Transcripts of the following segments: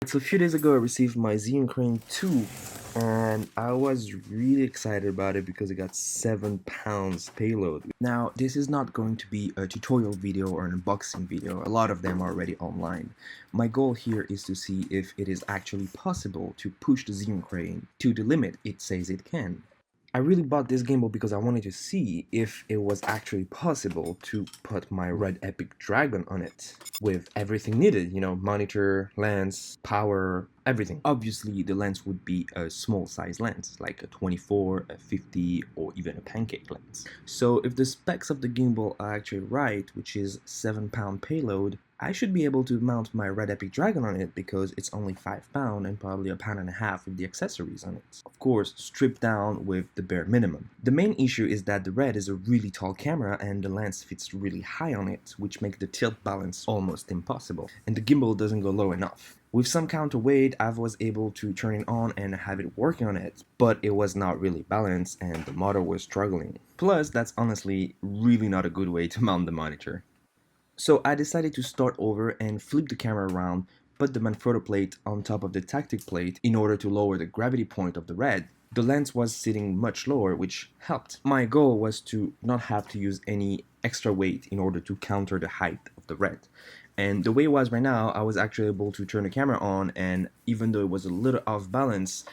So a few days ago I received my Zhiyun Crane 2 and I was really excited about it because it got 7 pounds payload. Now this is not going to be a tutorial video or an unboxing video, a lot of them are already online. My goal here is to see if it is actually possible to push the Zhiyun Crane to the limit it says it can. I really bought this gimbal because I wanted to see if it was actually possible to put my Red Epic Dragon on it with everything needed, you know, monitor, lens, power, everything. Obviously the lens would be a small size lens, like a 24, a 50, or even a pancake lens. So if the specs of the gimbal are actually right, which is 7-pound payload, I should be able to mount my Red Epic Dragon on it because it's only 5 pounds and probably a pound and a half with the accessories on it. Of course, stripped down with the bare minimum. The main issue is that the Red is a really tall camera and the lens fits really high on it, which makes the tilt balance almost impossible. And the gimbal doesn't go low enough. With some counterweight, I was able to turn it on and have it working on it, but it was not really balanced and the motor was struggling. Plus, that's honestly really not a good way to mount the monitor. So I decided to start over and flip the camera around, put the Manfrotto plate on top of the tactic plate in order to lower the gravity point of the Red. The lens was sitting much lower, which helped. My goal was to not have to use any extra weight in order to counter the height of the Red. And the way it was right now, I was actually able to turn the camera on, and even though it was a little off balance,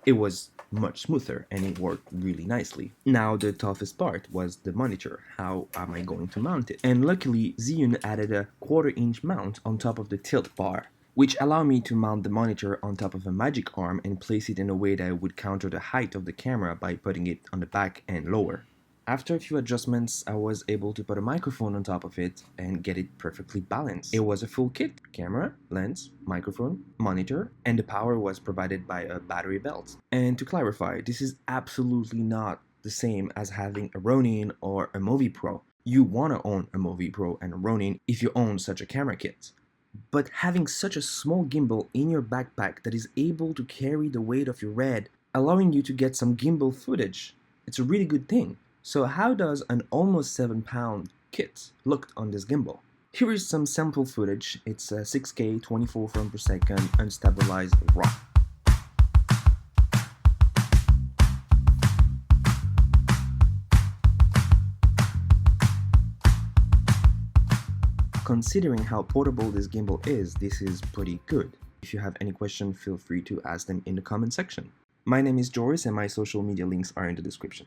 it was much smoother and it worked really nicely. Now the toughest part was the monitor. How am I going to mount it? And luckily Zhiyun added a 1/4-inch mount on top of the tilt bar, which allowed me to mount the monitor on top of a magic arm and place it in a way that would counter the height of the camera by putting it on the back and lower. After a few adjustments, I was able to put a microphone on top of it and get it perfectly balanced. It was a full kit: camera, lens, microphone, monitor, and the power was provided by a battery belt. And to clarify, this is absolutely not the same as having a Ronin or a Movi Pro. You want to own a Movi Pro and a Ronin if you own such a camera kit. But having such a small gimbal in your backpack that is able to carry the weight of your Red, allowing you to get some gimbal footage, it's a really good thing. So how does an almost 7-pound kit look on this gimbal? Here is some sample footage. It's a 6K 24 frames per second unstabilized RAW. Considering how portable this gimbal is, this is pretty good. If you have any question, feel free to ask them in the comment section. My name is Joris and my social media links are in the description.